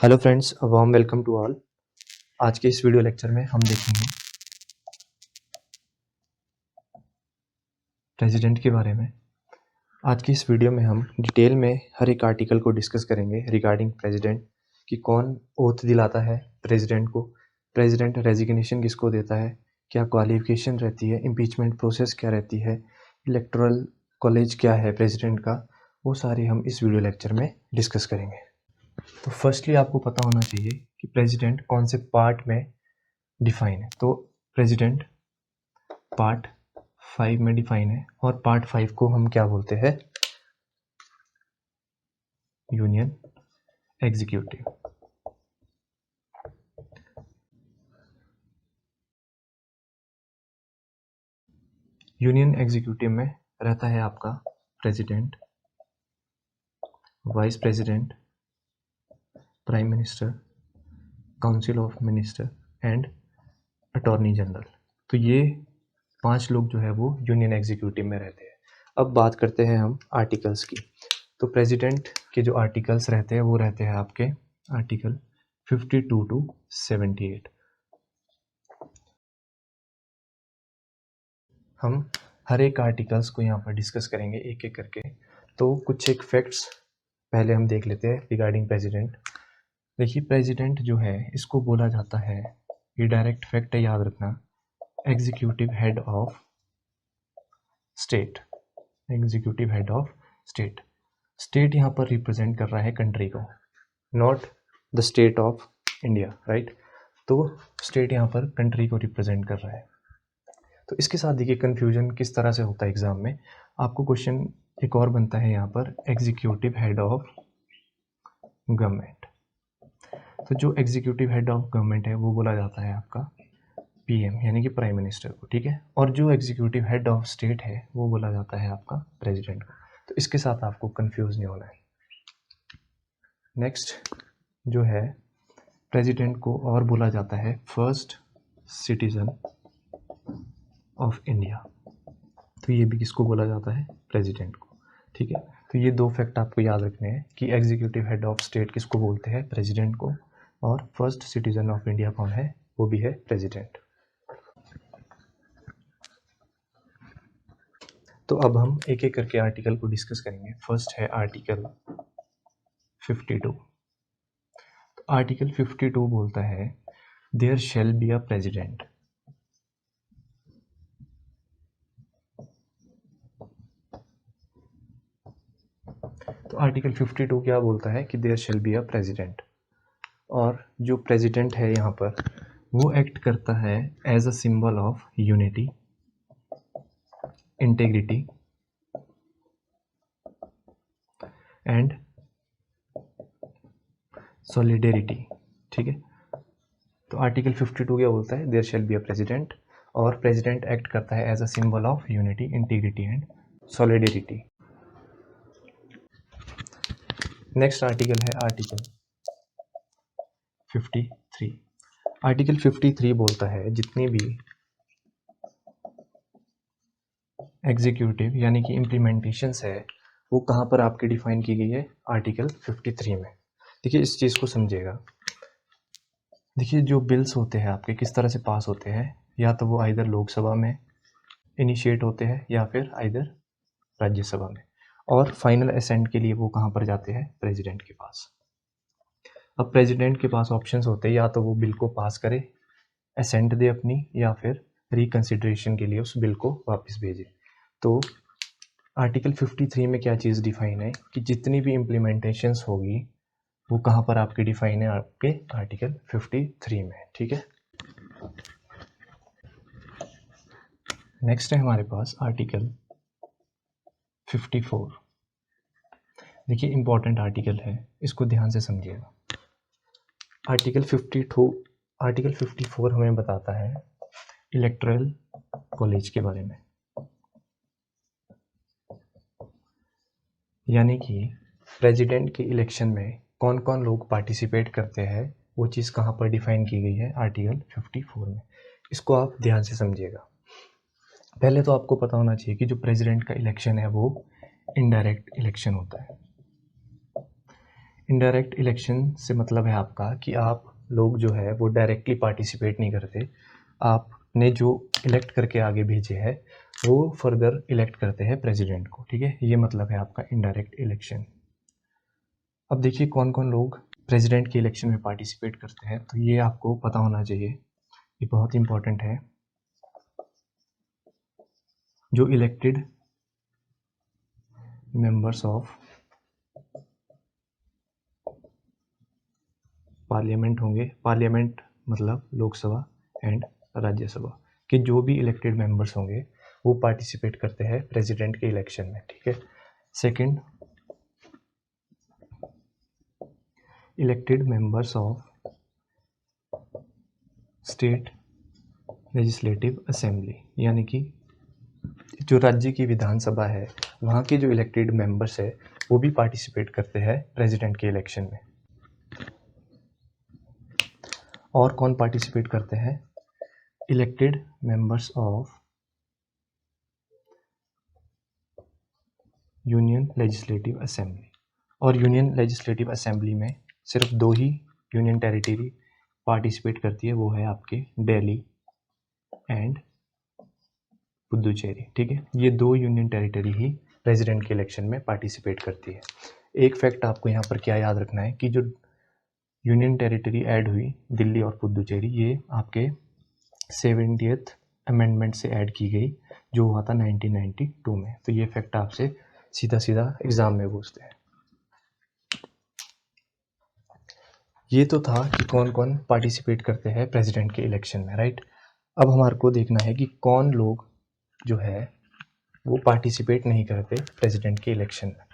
Hello friends, warm welcome to all. आज के इस वीडियो लेक्चर में हम देखेंगे प्रेसिडेंट के बारे में। आज की इस वीडियो में हम डिटेल में हर एक आर्टिकल को डिस्कस करेंगे रिगार्डिंग प्रेसिडेंट कि कौन ओथ दिलाता है प्रेसिडेंट को, प्रेसिडेंट रेजिग्नेशन किसको देता है, क्या क्वालिफिकेशन रहती है, इम्पीचमेंट प्रोसेस क्या रहती है, इलेक्टोरल कॉलेज क्या है प्रेसिडेंट का, वो सारी हम इस वीडियो लेक्चर में डिस्कस करेंगे। तो फर्स्टली आपको पता होना चाहिए कि प्रेसिडेंट कौन से पार्ट में डिफाइन है। तो प्रेसिडेंट पार्ट 5 में डिफाइन है और पार्ट 5 को हम क्या बोलते हैं? Union executive. यूनियन एग्जीक्यूटिव में रहता है आपका president, vice president, prime minister, council of minister and attorney general. तो ये 5 लोग जो है वो यूनियन एग्जीक्यूटिव में रहते हैं। अब बात करते हैं हम आर्टिकल्स की। तो प्रेसिडेंट के जो आर्टिकल्स रहते हैं वो रहते हैं आपके आर्टिकल 52 टू 78। हम हर एक आर्टिकल्स को यहाँ पर डिस्कस करेंगे एक एक करके। तो कुछ एक फैक्ट्स पहले हम देख लेते हैं रिगार्डिंग प्रेसिडेंट। देखिए, प्रेसिडेंट जो है इसको बोला जाता है, ये डायरेक्ट फैक्ट है, याद रखना, executive head of state. Executive head of state. State यहाँ पर रिप्रेजेंट कर रहा है कंट्री को, not the state of India, right. तो स्टेट यहाँ पर कंट्री को रिप्रेजेंट कर रहा है। तो इसके साथ देखिए कन्फ्यूजन किस तरह से होता है एग्जाम में। आपको क्वेश्चन एक और बनता है यहाँ पर, एग्जीक्यूटिव हेड ऑफ गवर्नमेंट। तो जो एग्जीक्यूटिव हेड ऑफ गवर्नमेंट है वो बोला जाता है आपका पीएम, यानी कि प्राइम मिनिस्टर को, ठीक है। और जो एग्जीक्यूटिव हेड ऑफ स्टेट है वो बोला जाता है आपका प्रेसिडेंट को। तो इसके साथ आपको कंफ्यूज नहीं होना है। नेक्स्ट जो है, प्रेसिडेंट को और बोला जाता है फर्स्ट सिटीजन ऑफ इंडिया। तो ये भी किसको बोला जाता है? प्रेसिडेंट को, ठीक है। तो ये 2 फैक्ट आपको याद रखने हैं कि एग्जीक्यूटिव हेड ऑफ स्टेट किसको बोलते हैं? प्रेसिडेंट को। और फर्स्ट सिटीजन ऑफ इंडिया कौन है? वो भी है प्रेसिडेंट। तो अब हम एक एक करके आर्टिकल को डिस्कस करेंगे। फर्स्ट है आर्टिकल 52। तो आर्टिकल 52 बोलता है there shall be a president. तो आर्टिकल 52 क्या बोलता है कि there shall be a president. और जो प्रेसिडेंट है यहाँ पर वो एक्ट करता है as a symbol of unity, integrity and solidarity, ठीक है। तो आर्टिकल 52 क्या बोलता है? There shall be a president, और प्रेसिडेंट एक्ट करता है as a symbol of unity, integrity and solidarity. Next article है आर्टिकल 53। आर्टिकल 53 बोलता है जितनी भी एग्जीक्यूटिव यानी कि इम्प्लीमेंटेशंस है वो कहाँ पर आपकी डिफाइन की गई है? आर्टिकल 53 में। देखिए इस चीज़ को समझिएगा। देखिए जो बिल्स होते हैं आपके किस तरह से पास होते हैं, या तो वो आइदर लोकसभा में इनिशिएट होते हैं या फिर आइदर राज्यसभा में, और फाइनल असेंट के लिए वो कहाँ पर जाते हैं? प्रेसिडेंट के पास। अब प्रेसिडेंट के पास ऑप्शंस होते हैं, या तो वो बिल को पास करे, असेंट दे अपनी, या फिर रिकंसिडरेशन के लिए उस बिल को वापस भेजे। तो आर्टिकल 53 में क्या चीज़ डिफाइन है कि जितनी भी इम्प्लीमेंटेशंस होगी वो कहाँ पर आपकी डिफाइन है? आपके आर्टिकल 53 में, ठीक है। नेक्स्ट है हमारे पास आर्टिकल 54। देखिए इंपॉर्टेंट आर्टिकल है, इसको ध्यान से समझिएगा। आर्टिकल 54 हमें बताता है इलेक्टोरल कॉलेज के बारे में, यानी कि प्रेसिडेंट के इलेक्शन में कौन कौन लोग पार्टिसिपेट करते हैं, वो चीज़ कहाँ पर डिफाइन की गई है? आर्टिकल 54 में। इसको आप ध्यान से समझिएगा। पहले तो आपको पता होना चाहिए कि जो प्रेसिडेंट का इलेक्शन है वो इनडायरेक्ट इलेक्शन होता है। इनडायरेक्ट इलेक्शन से मतलब है आपका कि आप लोग जो है वो डायरेक्टली पार्टिसिपेट नहीं करते, आपने जो इलेक्ट करके आगे भेजे है वो फर्दर इलेक्ट करते हैं प्रेसिडेंट को, ठीक है। ये मतलब है आपका इनडायरेक्ट इलेक्शन। अब देखिए कौन कौन लोग प्रेसिडेंट के इलेक्शन में पार्टिसिपेट करते हैं, तो ये आपको पता होना चाहिए, ये बहुत इंपॉर्टेंट है। जो इलेक्टेड मेंबर्स ऑफ पार्लियामेंट होंगे, पार्लियामेंट मतलब लोकसभा एंड राज्यसभा के जो भी इलेक्टेड मेंबर्स होंगे वो पार्टिसिपेट करते हैं प्रेसिडेंट के इलेक्शन में, ठीक है। Second, elected members of state legislative assembly, यानी कि जो राज्य की विधानसभा है वहाँ के जो इलेक्टेड मेंबर्स है वो भी पार्टिसिपेट करते हैं प्रेसिडेंट के इलेक्शन में। और कौन पार्टिसिपेट करते हैं? Elected members of union legislative assembly. और यूनियन लेजिस्लेटिव असेंबली में सिर्फ 2 ही यूनियन टेरिटरी पार्टिसिपेट करती है, वो है आपके दिल्ली एंड पुदुचेरी, ठीक है। ये 2 यूनियन टेरिटरी ही प्रेसिडेंट के इलेक्शन में पार्टिसिपेट करती है। एक फैक्ट आपको यहाँ पर क्या याद रखना है कि जो यूनियन टेरिटरी ऐड हुई दिल्ली और पुदुचेरी, ये आपके 70th अमेंडमेंट से ऐड की गई जो हुआ था 1992 में। तो ये फैक्ट आपसे सीधा सीधा एग्जाम में पूछते हैं। ये तो था कि कौन कौन पार्टिसिपेट करते हैं प्रेसिडेंट के इलेक्शन में, राइट। अब हमारे को देखना है कि कौन लोग जो है वो पार्टिसिपेट नहीं करते प्रेसिडेंट के इलेक्शन में।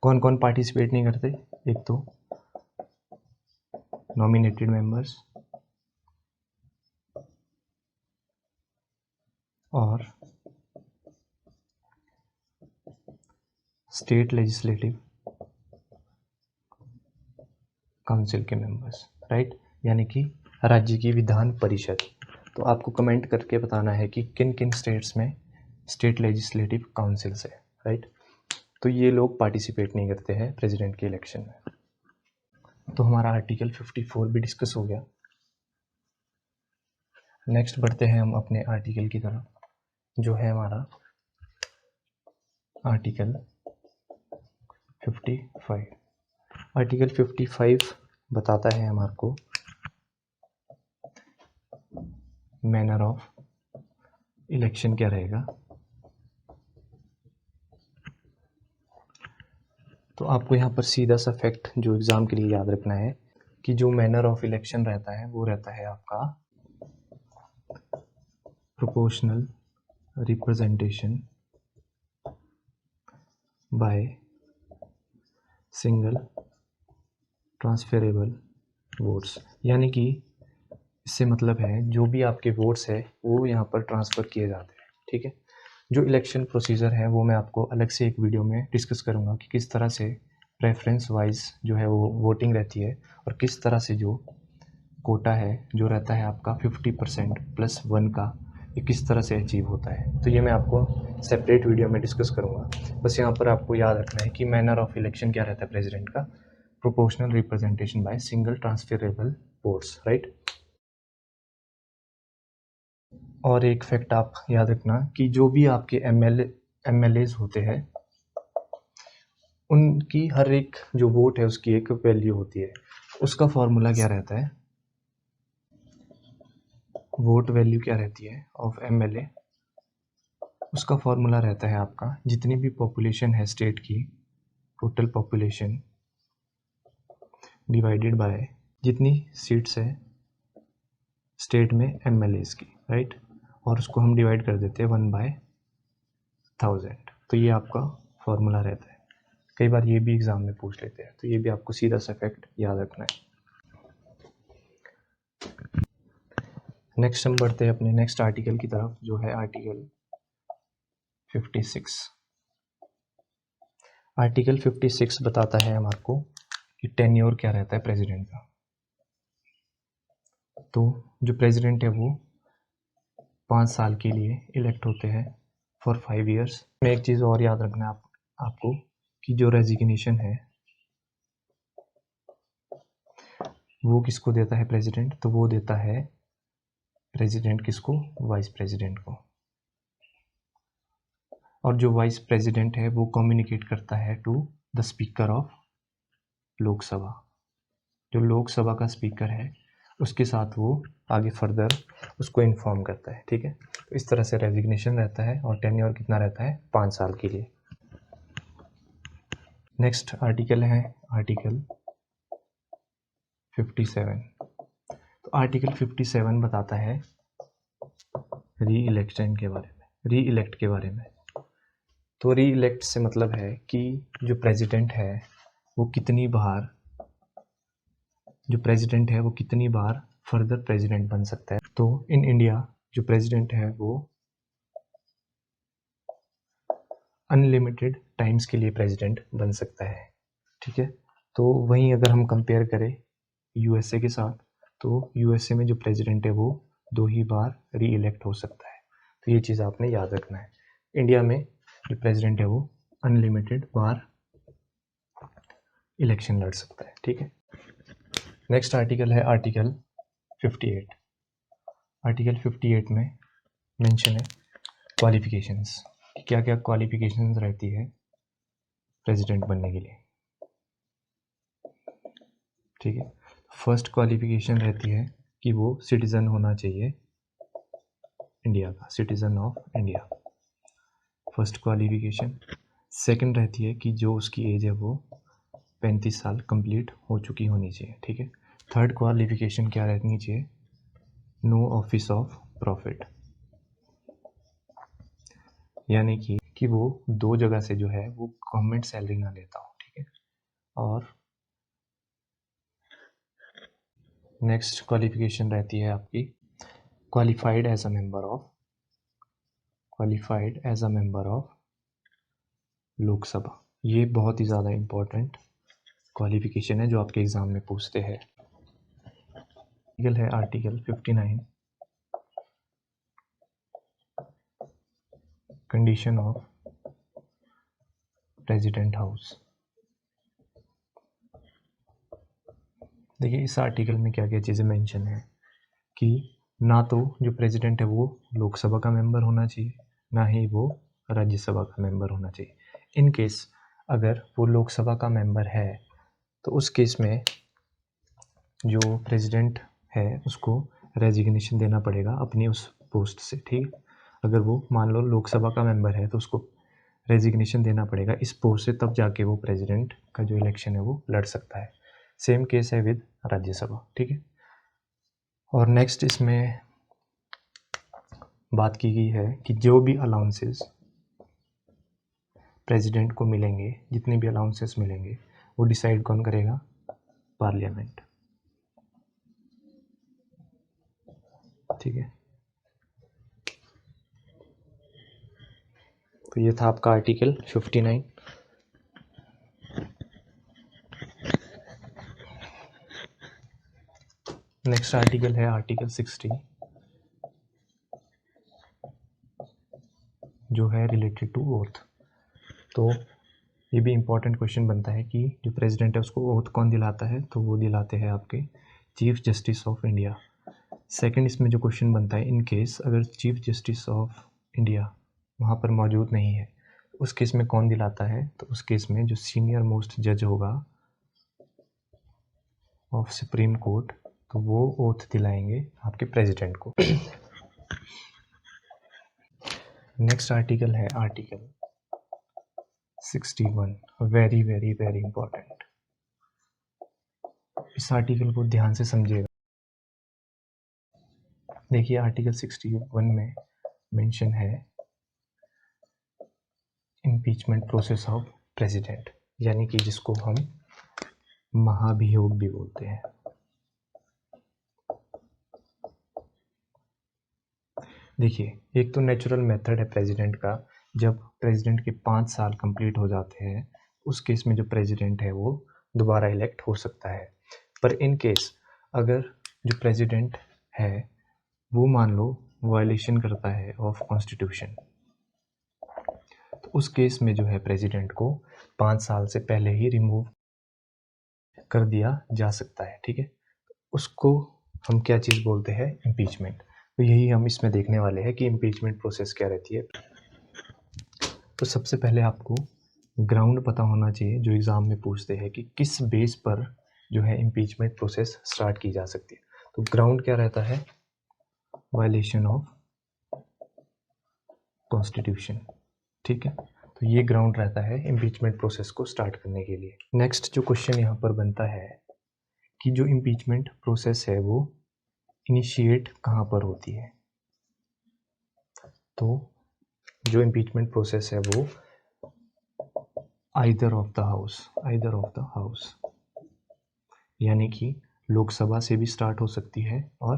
कौन कौन पार्टिसिपेट नहीं करते? एक तो नॉमिनेटेड मेंबर्स और स्टेट लेजिस्लेटिव काउंसिल के मेंबर्स, राइट, यानी कि राज्य की विधान परिषद। तो आपको कमेंट करके बताना है कि किन किन स्टेट्स में स्टेट लेजिस्लेटिव काउंसिल्स है, राइट। तो ये लोग पार्टिसिपेट नहीं करते हैं प्रेसिडेंट के इलेक्शन में। तो हमारा आर्टिकल 54 भी डिस्कस हो गया। नेक्स्ट बढ़ते हैं हम अपने आर्टिकल की तरफ, जो है हमारा आर्टिकल 55। आर्टिकल 55 बताता है हमारे को मैनर ऑफ इलेक्शन क्या रहेगा। तो आपको यहाँ पर सीधा सा फैक्ट जो एग्ज़ाम के लिए याद रखना है कि जो मैनर ऑफ इलेक्शन रहता है वो रहता है आपका proportional representation by single transferable votes, यानी कि इससे मतलब है जो भी आपके वोट्स है वो यहाँ पर ट्रांसफ़र किए जाते हैं, ठीक है। जो इलेक्शन प्रोसीजर है वो मैं आपको अलग से एक वीडियो में डिस्कस करूँगा कि किस तरह से प्रेफरेंस वाइज जो है वो वोटिंग रहती है और किस तरह से जो कोटा है जो रहता है आपका 50% प्लस 1 का, ये किस तरह से अचीव होता है। तो ये मैं आपको सेपरेट वीडियो में डिस्कस करूँगा। बस यहाँ पर आपको याद रखना है कि मैनर ऑफ इलेक्शन क्या रहता है प्रेसिडेंट का, proportional representation by single transferable votes, right. और एक फैक्ट आप याद रखना कि जो भी आपके एमएलएज होते हैं उनकी हर एक जो वोट है उसकी एक वैल्यू होती है। उसका फॉर्मूला क्या रहता है? वोट वैल्यू क्या रहती है ऑफ एमएलए? उसका फॉर्मूला रहता है आपका जितनी भी पॉपुलेशन है स्टेट की, टोटल पॉपुलेशन डिवाइडेड बाय जितनी सीट्स है स्टेट में एमएलएज की, राइट। और उसको हम डिवाइड कर देते हैं 1/1000। तो ये आपका फॉर्मूला रहता है। कई बार ये भी एग्जाम में पूछ लेते हैं, तो ये भी आपको सीधा सा फैक्ट याद रखना है। नेक्स्ट हम बढ़ते हैं अपने नेक्स्ट आर्टिकल की तरफ, जो है आर्टिकल 56। आर्टिकल 56 बताता है हमारे को कि टेन्योर क्या रहता है प्रेसिडेंट का। तो जो प्रेसिडेंट है वो 5 साल के लिए इलेक्ट होते हैं फॉर 5 ईयर्स। में एक चीज़ और याद रखना है आपको कि जो रेजिग्नेशन है वो किसको देता है प्रेसिडेंट, तो वो देता है प्रेसिडेंट किसको, वाइस प्रेसिडेंट को। और जो वाइस प्रेसिडेंट है वो कम्युनिकेट करता है to the speaker of Lok Sabha. जो लोकसभा का स्पीकर है उसके साथ वो आगे फर्दर उसको इन्फॉर्म करता है। ठीक है, तो इस तरह से रेजिग्नेशन रहता है और टेन्योर कितना रहता है, 5 साल के लिए। नेक्स्ट आर्टिकल है आर्टिकल 57। तो आर्टिकल 57 बताता है री इलेक्शन के बारे में, री इलेक्ट के बारे में। तो री इलेक्ट से मतलब है कि जो प्रेसिडेंट है वो कितनी बार, जो प्रेसिडेंट है वो कितनी बार फर्दर प्रेसिडेंट बन सकता है। तो इन इंडिया जो प्रेसिडेंट है वो अनलिमिटेड टाइम्स के लिए प्रेसिडेंट बन सकता है। ठीक है, तो वहीं अगर हम कंपेयर करें यूएसए के साथ, तो यूएसए में जो प्रेसिडेंट है वो 2 ही बार री इलेक्ट हो सकता है। तो ये चीज़ आपने याद रखना है। इंडिया में जो प्रेसिडेंट है वो अनलिमिटेड बार इलेक्शन लड़ सकता है। ठीक है, नेक्स्ट आर्टिकल है आर्टिकल 58। आर्टिकल 58 में मेंशन है क्वालिफिकेशंस, क्या क्या क्वालिफिकेशंस रहती है प्रेसिडेंट बनने के लिए। ठीक है, फर्स्ट क्वालिफिकेशन रहती है कि वो सिटीज़न होना चाहिए इंडिया का, citizen of India, first qualification. Second रहती है कि जो उसकी एज है वो 35 साल कंप्लीट हो चुकी होनी चाहिए। ठीक है, थर्ड क्वालिफिकेशन क्या रहनी चाहिए, नो ऑफिस ऑफ प्रॉफिट, यानी कि वो 2 जगह से जो है वो गवर्नमेंट सैलरी ना लेता हो। ठीक है, और नेक्स्ट क्वालिफिकेशन रहती है आपकी qualified as a member of, qualified as a member of Lok Sabha. ये बहुत ही ज़्यादा इम्पोर्टेंट क्वालिफिकेशन है जो आपके एग्ज़ाम में पूछते हैं। आर्टिकल है article 59, condition of president house. देखिए इस आर्टिकल में क्या क्या चीज़ें मेंशन है कि ना तो जो प्रेसिडेंट है वो लोकसभा का मेंबर होना चाहिए, ना ही वो राज्यसभा का मेंबर होना चाहिए। इन केस अगर वो लोकसभा का मेंबर है तो उस केस में जो प्रेसिडेंट है उसको रेजिग्नेशन देना पड़ेगा अपनी उस पोस्ट से। ठीक, अगर वो मान लो लोकसभा का मेंबर है तो उसको रेजिग्नेशन देना पड़ेगा इस पोस्ट से, तब जाके वो प्रेसिडेंट का जो इलेक्शन है वो लड़ सकता है। सेम केस है विद राज्यसभा। ठीक है, और नेक्स्ट इसमें बात की गई है कि जो भी अलाउंसेस प्रेसिडेंट को मिलेंगे, जितने भी अलाउंसेस मिलेंगे वो डिसाइड कौन करेगा, पार्लियामेंट। ठीक है, तो ये था आपका आर्टिकल 59। नेक्स्ट आर्टिकल है आर्टिकल 60 जो है रिलेटेड टू ओथ। तो ये भी इम्पोर्टेंट क्वेश्चन बनता है कि जो प्रेसिडेंट है उसको ओथ कौन दिलाता है, तो वो दिलाते हैं आपके chief justice of India. Second इसमें जो क्वेश्चन बनता है, इन केस अगर चीफ जस्टिस ऑफ इंडिया वहाँ पर मौजूद नहीं है उस केस में कौन दिलाता है, तो उस केस में जो सीनियर मोस्ट जज होगा ऑफ सुप्रीम कोर्ट तो वो ओथ दिलाएंगे आपके प्रेसिडेंट को। नेक्स्ट आर्टिकल है article 61, very very very important. इस आर्टिकल को ध्यान से समझिएगा। देखिए आर्टिकल 61 में मेंशन है इम्पीचमेंट प्रोसेस ऑफ प्रेसिडेंट, यानी कि जिसको हम महाभियोग भी बोलते हैं। देखिए एक तो नेचुरल मेथड है प्रेसिडेंट का, जब प्रेसिडेंट के 5 साल कंप्लीट हो जाते हैं उस केस में जो प्रेसिडेंट है वो दोबारा इलेक्ट हो सकता है। पर इन केस अगर जो प्रेसिडेंट है वो मान लो वायलेशन करता है ऑफ कॉन्स्टिट्यूशन, तो तो उस केस में जो है प्रेसिडेंट को 5 साल से पहले ही रिमूव कर दिया जा सकता है, ठीक है। उसको हम क्या चीज़ बोलते हैं, इम्पीचमेंट। तो यही हम इसमें देखने वाले हैं कि इम्पीचमेंट प्रोसेस क्या रहती है। तो सबसे पहले आपको ग्राउंड पता होना चाहिए, जो एग्ज़ाम में पूछते हैं कि किस बेस पर जो है इम्पीचमेंट प्रोसेस स्टार्ट की जा सकती है। तो ग्राउंड क्या रहता है, वायलेशन ऑफ कॉन्स्टिट्यूशन, ठीक है। तो ये ग्राउंड रहता है इम्पीचमेंट प्रोसेस को स्टार्ट करने के लिए। नेक्स्ट जो क्वेश्चन यहाँ पर बनता है कि जो इम्पीचमेंट प्रोसेस है वो इनिशिएट कहाँ पर होती है। तो जो इम्पीचमेंट प्रोसेस है वो आइदर ऑफ द हाउस, यानी कि लोकसभा से भी स्टार्ट हो सकती है और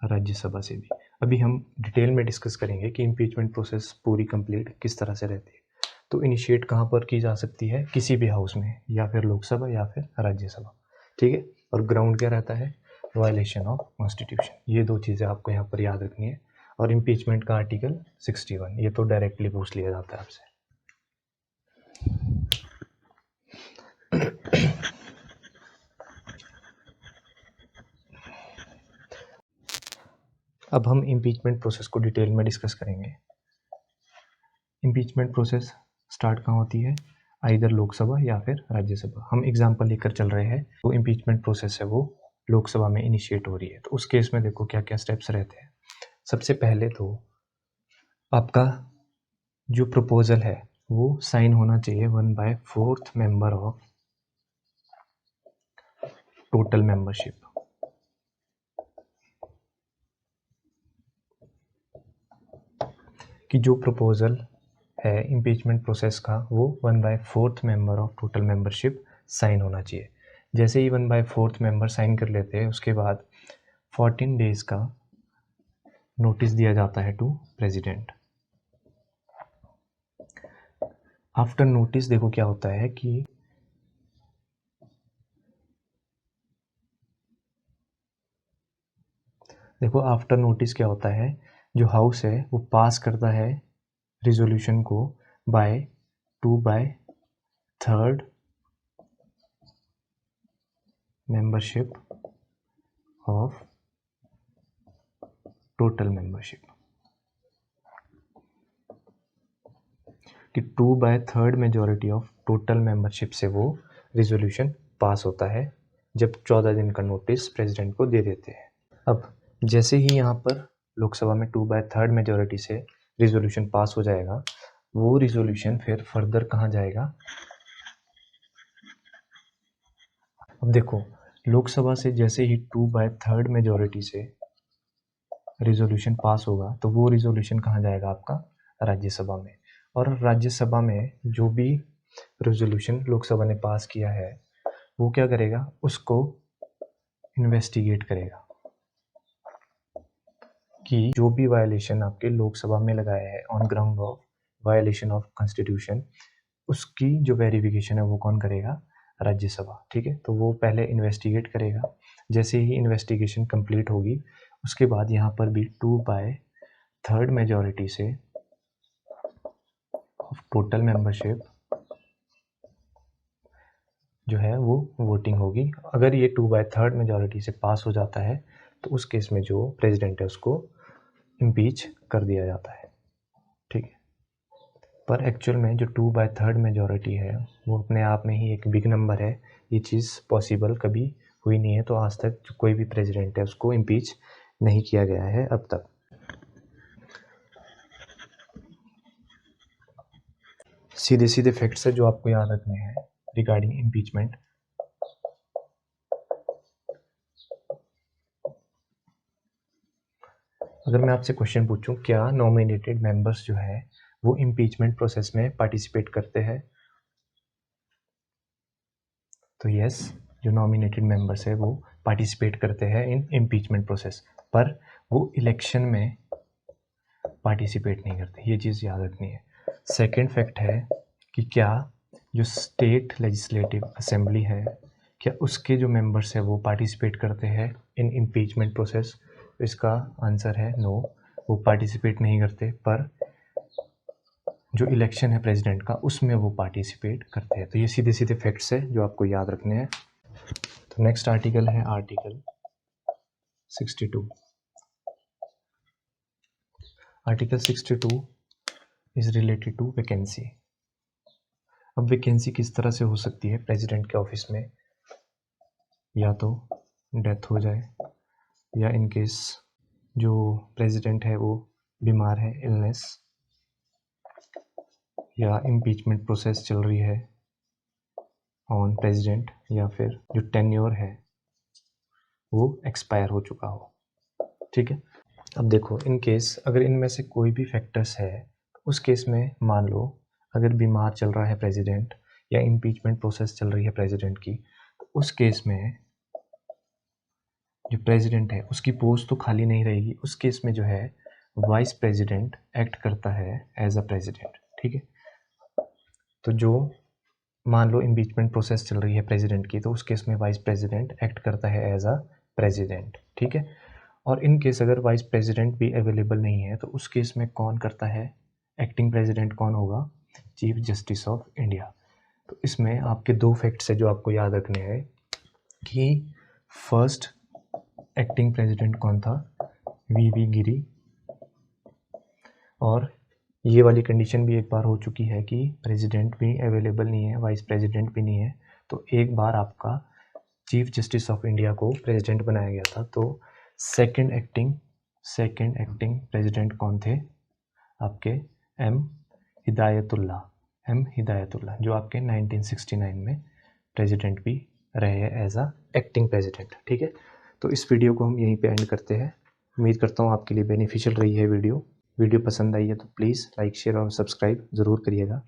राज्यसभा से भी। अभी हम डिटेल में डिस्कस करेंगे कि इम्पीचमेंट प्रोसेस पूरी कंप्लीट किस तरह से रहती है। तो इनिशिएट कहाँ पर की जा सकती है, किसी भी हाउस में, या फिर लोकसभा या फिर राज्यसभा, ठीक है। और ग्राउंड क्या रहता है, वायलेशन ऑफ कॉन्स्टिट्यूशन। ये दो चीज़ें आपको यहाँ पर याद रखनी है। और इम्पीचमेंट का आर्टिकल 61, ये तो डायरेक्टली पूछ लिया जाता है आपसे। अब हम इम्पीचमेंट प्रोसेस को डिटेल में डिस्कस करेंगे। इम्पीचमेंट प्रोसेस स्टार्ट कहाँ होती है, आइदर लोकसभा या फिर राज्यसभा। हम एग्जांपल लेकर चल रहे हैं। तो इम्पीचमेंट प्रोसेस है वो लोकसभा में इनिशिएट हो रही है। तो उस केस में देखो क्या क्या स्टेप्स रहते हैं। सबसे पहले तो आपका जो प्रपोजल है वो साइन होना चाहिए 1/4 मेंबर ऑफ टोटल मेंबरशिप। कि जो प्रपोजल है इम्पीचमेंट प्रोसेस का वो 1/4 member of total membership sign होना चाहिए। जैसे ही 1/4 मेंबर साइन कर लेते हैं उसके बाद 14 डेज का नोटिस दिया जाता है टू प्रेसिडेंट। आफ्टर नोटिस देखो क्या होता है कि देखो आफ्टर नोटिस क्या होता है, जो हाउस है वो पास करता है रिजोल्यूशन को by 2/3 membership of total membership. कि 2/3 मेजॉरिटी ऑफ टोटल मेंबरशिप से वो रिजोल्यूशन पास होता है जब 14 दिन का नोटिस प्रेसिडेंट को दे देते हैं। अब जैसे ही यहाँ पर लोकसभा में 2/3 मेजॉरिटी से रिजोल्यूशन पास हो जाएगा, वो रिजोल्यूशन फिर फर्दर कहाँ जाएगा। अब देखो लोकसभा से जैसे ही 2/3 मेजॉरिटी से रिजोल्यूशन पास होगा तो वो रिजोल्यूशन कहाँ जाएगा आपका, राज्यसभा में। और राज्यसभा में जो भी रेजोल्यूशन लोकसभा ने पास किया है वो क्या करेगा, उसको इन्वेस्टिगेट करेगा कि जो भी वायलेशन आपके लोकसभा में लगाया है on ground of violation of constitution, उसकी जो वेरिफिकेशन है वो कौन करेगा, राज्यसभा, ठीक है। तो वो पहले इन्वेस्टिगेट करेगा। जैसे ही इन्वेस्टिगेशन कंप्लीट होगी उसके बाद यहाँ पर भी 2/3 मेजॉरिटी से ऑफ टोटल मेंबरशिप जो है वो वोटिंग होगी। अगर ये 2/3 मेजॉरिटी से पास हो जाता है तो उस केस में जो प्रेसिडेंट है उसको इम्पीच कर दिया जाता है, ठीक है। पर एक्चुअल में जो 2/3 मेजॉरिटी है वो अपने आप में ही एक बिग नंबर है। ये चीज़ पॉसिबल कभी हुई नहीं है। तो आज तक जो कोई भी प्रेसिडेंट है उसको इम्पीच नहीं किया गया है अब तक। सीधे सीधे फैक्ट्स है जो आपको याद रखने हैं रिगार्डिंग इम्पीचमेंट। अगर मैं आपसे क्वेश्चन पूछूं क्या नॉमिनेटेड मेंबर्स जो है वो इम्पीचमेंट प्रोसेस में पार्टिसिपेट करते हैं, तो यस, जो नॉमिनेटेड मेंबर्स है वो पार्टिसिपेट करते हैं इन इम्पीचमेंट प्रोसेस, पर वो इलेक्शन में पार्टिसिपेट नहीं करते। ये चीज़ याद रखनी है। सेकंड फैक्ट है कि क्या जो स्टेट लेजिस्लेटिव असेंबली है क्या उसके जो मेंबर्स है वो पार्टिसिपेट करते हैं इन इम्पीचमेंट प्रोसेस। इसका आंसर है नो, वो पार्टिसिपेट नहीं करते। पर जो इलेक्शन है प्रेसिडेंट का उसमें वो पार्टिसिपेट करते हैं। तो ये सीधे सीधे फैक्ट्स है जो आपको याद रखने हैं। तो नेक्स्ट आर्टिकल है article 62। Article 62 is related to vacancy. अब वैकेंसी किस तरह से हो सकती है प्रेसिडेंट के ऑफिस में, या तो डेथ हो जाए, या इन केस जो प्रेसिडेंट है वो बीमार है, इलनेस, या इम्पीचमेंट प्रोसेस चल रही है ऑन प्रेसिडेंट, या फिर जो टेन्योर है वो एक्सपायर हो चुका हो। ठीक है, अब देखो इन केस अगर इनमें से कोई भी फैक्टर्स है तो उस केस में मान लो अगर बीमार चल रहा है प्रेसिडेंट या इम्पीचमेंट प्रोसेस चल रही है प्रेसिडेंट की, तो उस केस में जो प्रेसिडेंट है उसकी पोस्ट तो खाली नहीं रहेगी। उस केस में जो है वाइस प्रेसिडेंट एक्ट करता है एज अ प्रेसिडेंट। ठीक है, तो जो मान लो इम्पीचमेंट प्रोसेस चल रही है प्रेसिडेंट की, तो उस केस में वाइस प्रेसिडेंट एक्ट करता है एज अ प्रेसिडेंट। ठीक है, और इन केस अगर वाइस प्रेसिडेंट भी अवेलेबल नहीं है तो उस केस में कौन करता है, एक्टिंग प्रेसिडेंट कौन होगा, चीफ जस्टिस ऑफ इंडिया। तो इसमें आपके दो फैक्ट्स है जो आपको याद रखने हैं कि फर्स्ट एक्टिंग प्रेसिडेंट कौन था, वी गिरी, और ये वाली कंडीशन भी एक बार हो चुकी है कि प्रेसिडेंट भी अवेलेबल नहीं है, वाइस प्रेसिडेंट भी नहीं है, तो एक बार आपका चीफ जस्टिस ऑफ इंडिया को प्रेसिडेंट बनाया गया था। तो सेकंड एक्टिंग प्रेसिडेंट कौन थे, आपके एम हिदायतुल्लाह, जो आपके 1969 में प्रेसिडेंट भी रहे हैं एज अ एक्टिंग प्रेसिडेंट। ठीक है, तो इस वीडियो को हम यहीं पे एंड करते हैं। उम्मीद करता हूँ आपके लिए बेनिफिशियल रही है वीडियो पसंद आई है तो प्लीज़ लाइक शेयर और सब्सक्राइब ज़रूर करिएगा।